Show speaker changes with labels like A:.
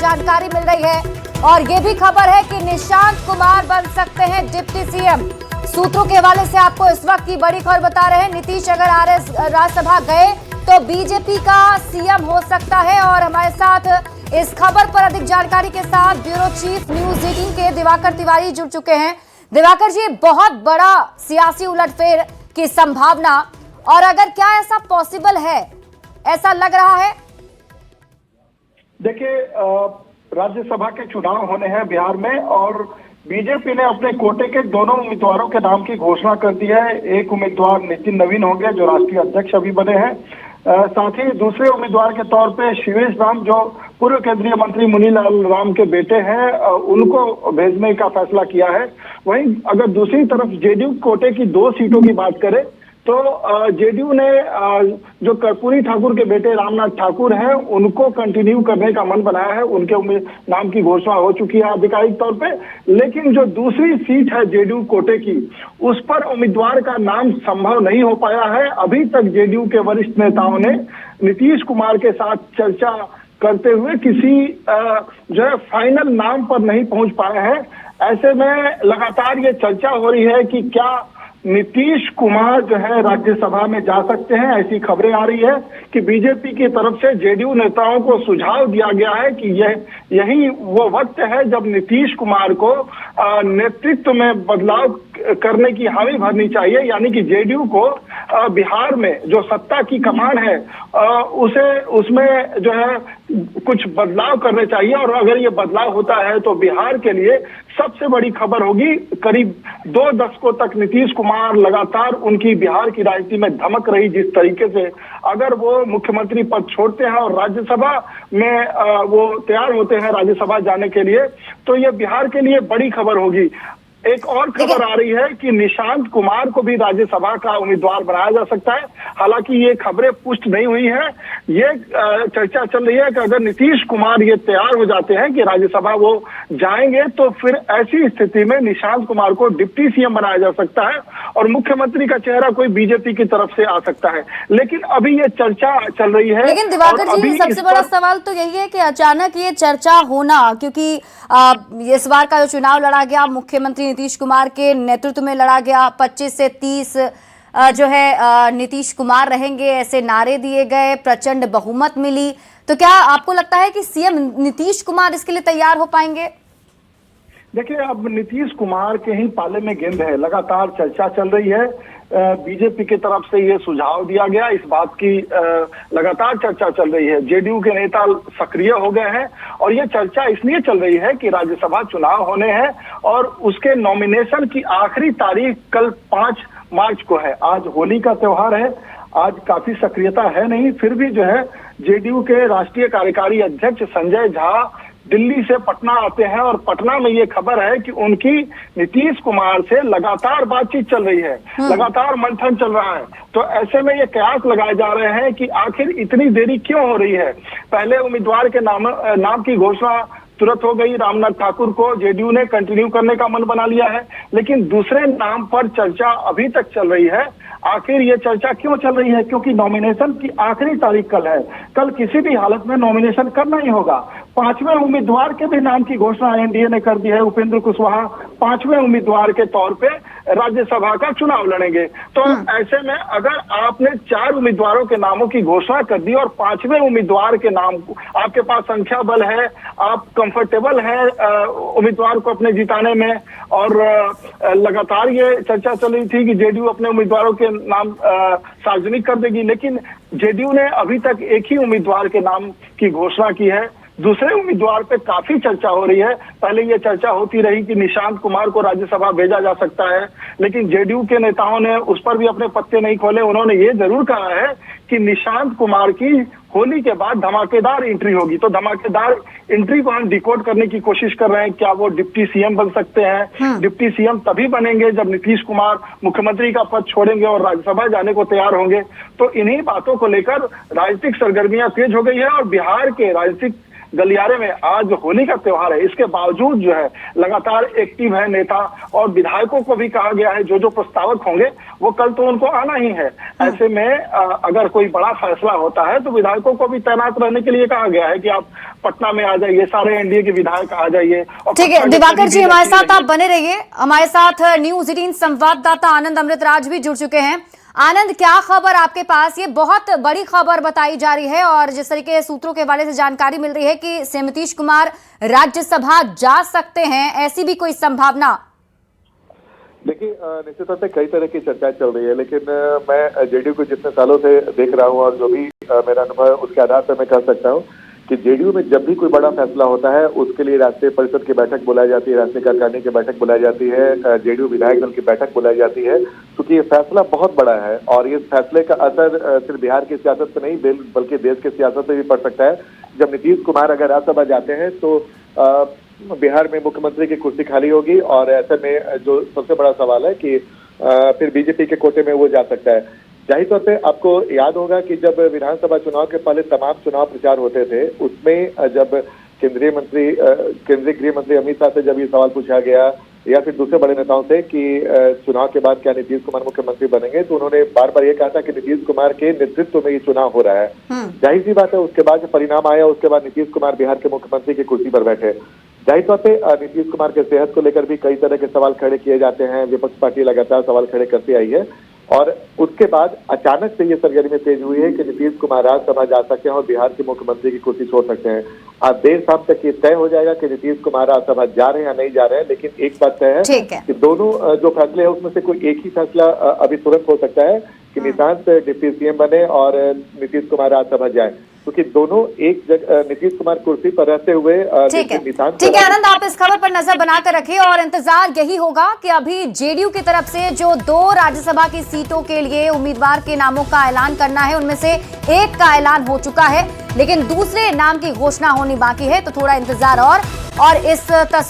A: जानकारी मिल रही है और ये भी खबर है कि निशांत कुमार बन सकते हैं डिप्टी सीएम। सूत्रों के हवाले से आपको इस वक्त की बड़ी खबर बता रहे हैं। नीतीश अगर राज्यसभा गए तो बीजेपी का सीएम हो सकता है। और हमारे साथ इस खबर पर अधिक जानकारी के साथ ब्यूरो चीफ न्यूज 18 के दिवाकर तिवारी जुड़ चुके हैं। दिवाकर जी, बहुत बड़ा सियासी उलटफेर की संभावना, और अगर क्या ऐसा पॉसिबल है, ऐसा लग रहा है?
B: देखिए, राज्यसभा के चुनाव होने हैं बिहार में और बीजेपी ने अपने कोटे के दोनों उम्मीदवारों के नाम की घोषणा कर दी है। एक उम्मीदवार नितिन नवीन हो गए जो राष्ट्रीय अध्यक्ष अभी बने हैं। साथ ही दूसरे उम्मीदवार के तौर पे शिवेश राम जो पूर्व केंद्रीय मंत्री मुनीलाल राम के बेटे हैं, उनको भेजने का फैसला किया है। वहीं अगर दूसरी तरफ जेडीयू कोटे की 2 सीटों की बात करें तो जेडीयू ने जो कर्पूरी ठाकुर के बेटे रामनाथ ठाकुर हैं उनको कंटिन्यू करने का मन बनाया है। उनके नाम की घोषणा हो चुकी है आधिकारिक तौर पे। लेकिन जो दूसरी सीट है जेडीयू कोटे की, उस पर उम्मीदवार का नाम संभव नहीं हो पाया है। अभी तक जेडीयू के वरिष्ठ नेताओं ने नीतीश कुमार के साथ चर्चा करते हुए किसी जो है फाइनल नाम पर नहीं पहुंच पाए हैं। ऐसे में लगातार ये चर्चा हो रही है कि क्या नीतीश कुमार जो है राज्यसभा में जा सकते हैं। ऐसी खबरें आ रही है कि बीजेपी की तरफ से जेडीयू नेताओं को सुझाव दिया गया है कि यही वो वक्त है जब नीतीश कुमार को नेतृत्व में बदलाव करने की हामी भरनी चाहिए। यानी कि जेडीयू को बिहार में जो सत्ता की कमान है उसमें जो है कुछ बदलाव करने चाहिए। और अगर ये बदलाव होता है तो बिहार के लिए सबसे बड़ी खबर होगी। करीब 2 दशकों तक नीतीश कुमार लगातार उनकी बिहार की राजनीति में धमक रही जिस तरीके से, अगर वो मुख्यमंत्री पद छोड़ते हैं और राज्यसभा में वो तैयार होते हैं राज्यसभा जाने के लिए, तो ये बिहार के लिए बड़ी खबर होगी। एक और खबर आ रही है कि निशांत कुमार को भी राज्यसभा का उम्मीदवार बनाया जा सकता है। हालांकि ये खबरें पुष्ट नहीं हुई है। ये चर्चा चल रही है कि अगर नीतीश कुमार ये तैयार हो जाते हैं कि राज्यसभा वो जाएंगे तो फिर ऐसी स्थिति में निशांत कुमार को डिप्टी सीएम बनाया जा सकता है और मुख्यमंत्री का चेहरा कोई बीजेपी की तरफ से आ सकता है। लेकिन अभी ये चर्चा चल रही है।
A: लेकिन दिवाकर जी, सबसे बड़ा सवाल तो यही है कि अचानक ये चर्चा होना, क्योंकि इस बार का जो चुनाव लड़ा गया मुख्यमंत्री नीतीश कुमार के नेतृत्व में लड़ा गया, 25 से 30 जो है नीतीश कुमार रहेंगे ऐसे नारे दिए गए, प्रचंड बहुमत मिली। तो क्या आपको लगता है कि सीएम नीतीश कुमार इसके लिए तैयार हो पाएंगे?
B: देखिए, अब नीतीश कुमार के ही पाले में गेंद है। लगातार चर्चा चल रही है। बीजेपी की तरफ से ये सुझाव दिया गया, इस बात की लगातार चर्चा चल रही है। जेडीयू के नेता सक्रिय हो गए हैं और ये चर्चा इसलिए चल रही है कि राज्यसभा चुनाव होने हैं और उसके नॉमिनेशन की आखिरी तारीख कल 5 मार्च को है। आज होली का त्योहार है, आज काफी सक्रियता है नहीं, फिर भी जो है जेडीयू के राष्ट्रीय कार्यकारी अध्यक्ष संजय झा दिल्ली से पटना आते हैं और पटना में ये खबर है कि उनकी नीतीश कुमार से लगातार बातचीत चल रही है, लगातार मंथन चल रहा है। तो ऐसे में ये कयास लगाए जा रहे हैं कि आखिर इतनी देरी क्यों हो रही है। पहले उम्मीदवार के नाम की घोषणा तुरंत हो गई, रामनाथ ठाकुर को जेडीयू ने कंटिन्यू करने का मन बना लिया है। लेकिन दूसरे नाम पर चर्चा अभी तक चल रही है। आखिर ये चर्चा क्यों चल रही है? क्योंकि नॉमिनेशन की आखिरी तारीख कल है। कल किसी भी हालत में नॉमिनेशन करना ही होगा। 5वें उम्मीदवार के भी नाम की घोषणा एनडीए ने कर दी है। उपेंद्र कुशवाहा 5वें उम्मीदवार के तौर पे राज्यसभा का चुनाव लड़ेंगे। तो ऐसे में अगर आपने 4 उम्मीदवारों के नामों की घोषणा कर दी और 5वें उम्मीदवार के नाम, आपके पास संख्या बल है, आप कंफर्टेबल है उम्मीदवार को अपने जिताने में, और लगातार ये चर्चा चल रही थी कि जेडीयू अपने उम्मीदवारों के नाम सार्वजनिक कर देगी। लेकिन जेडीयू ने अभी तक एक ही उम्मीदवार के नाम की घोषणा की है। दूसरे उम्मीदवार पे काफी चर्चा हो रही है। पहले ये चर्चा होती रही कि निशांत कुमार को राज्यसभा भेजा जा सकता है, लेकिन जेडीयू के नेताओं ने उस पर भी अपने पत्ते नहीं खोले। उन्होंने ये जरूर कहा है कि निशांत कुमार की होली के बाद धमाकेदार एंट्री होगी। तो धमाकेदार एंट्री को हम डिकोड करने की कोशिश कर रहे हैं। क्या वो डिप्टी सीएम बन सकते हैं? डिप्टी सीएम तभी बनेंगे जब नीतीश कुमार मुख्यमंत्री का पद छोड़ेंगे और राज्यसभा जाने को तैयार होंगे। तो इन्हीं बातों को लेकर राजनीतिक सरगर्मियां तेज हो गई है और बिहार के राजनीतिक गलियारे में आज होली का त्योहार है, इसके बावजूद जो है लगातार एक्टिव है नेता, और विधायकों को भी कहा गया है जो जो प्रस्तावक होंगे वो कल तो उनको आना ही है। ऐसे में अगर कोई बड़ा फैसला होता है तो विधायकों को भी तैनात रहने के लिए कहा गया है कि आप पटना में आ जाइए, सारे एनडीए के विधायक आ जाइए।
A: ठीक है दिवाकर जी, हमारे साथ आप बने रहिए। हमारे साथ न्यूज़ 18 संवाददाता आनंद अमृतराज भी जुड़ चुके हैं। आनंद, क्या खबर आपके पास? ये बहुत बड़ी खबर बताई जा रही है और जिस तरीके के सूत्रों के हवाले से जानकारी मिल रही है कि श्री नीतीश कुमार राज्यसभा जा सकते हैं, ऐसी भी कोई संभावना?
C: देखिए, निश्चित तौर पे कई तरह की चर्चाएं चल रही है, लेकिन मैं जेडीयू को जितने सालों से देख रहा हूं और जो भी मेरा अनुभव है उसके आधार पर मैं कह सकता हूं कि जेडीयू में जब भी कोई बड़ा फैसला होता है उसके लिए राष्ट्रीय परिषद की बैठक बुलाई जाती है, राष्ट्रीय कार्यकारिणी की बैठक बुलाई जाती है, जेडीयू विधायक दल की बैठक बुलाई जाती है, क्योंकि ये फैसला बहुत बड़ा है और इस फैसले का असर सिर्फ बिहार की सियासत पे नहीं बल्कि देश की सियासत पे भी पड़ सकता है। जब नीतीश कुमार अगर राज्यसभा जाते हैं तो बिहार में मुख्यमंत्री की कुर्सी खाली होगी और ऐसे में जो सबसे बड़ा सवाल है कि फिर बीजेपी के कोटे में वो जा सकता है। जाहिर तौर पे आपको याद होगा कि जब विधानसभा चुनाव के पहले तमाम चुनाव प्रचार होते थे उसमें जब केंद्रीय गृह मंत्री अमित शाह से जब ये सवाल पूछा गया या फिर दूसरे बड़े नेताओं से कि चुनाव के बाद क्या नीतीश कुमार मुख्यमंत्री बनेंगे, तो उन्होंने बार बार ये कहा था कि नीतीश कुमार के नेतृत्व में ये चुनाव हो रहा है। जाहिर सी बात है, उसके बाद जो परिणाम आया उसके बाद नीतीश कुमार बिहार के मुख्यमंत्री की कुर्सी पर बैठे। जाहिर तौर पे नीतीश कुमार के सेहत को लेकर भी कई तरह के सवाल खड़े किए जाते हैं, विपक्ष पार्टी लगातार सवाल खड़े करती आई है और उसके बाद अचानक से ये सरगर्मी तेज हुई है कि नीतीश कुमार राज्यसभा जा सकते हैं और बिहार के मुख्यमंत्री की कुर्सी छोड़ सकते हैं। आज देर शाम तक ये तय हो जाएगा कि नीतीश कुमार राज्यसभा जा रहे हैं या नहीं जा रहे हैं, लेकिन एक बात तय है कि दोनों जो फैसले हैं उसमें से कोई एक ही फैसला अभी तुरंत हो सकता है कि निशांत डिप्टी सीएम बने और नीतीश कुमार राज्यसभा जाए, क्योंकि दोनों एक जगह नीतीश कुमार कुर्सी पर रहते हुए
A: ठीक है आनंद, आप इस खबर पर नजर बनाकर रखिए और इंतजार यही होगा कि अभी जेडीयू की तरफ से जो 2 राज्यसभा की सीटों के लिए उम्मीदवार के नामों का ऐलान करना है उनमें से एक का ऐलान हो चुका है, लेकिन दूसरे नाम की घोषणा होनी बाकी है, तो थोड़ा इंतजार और इस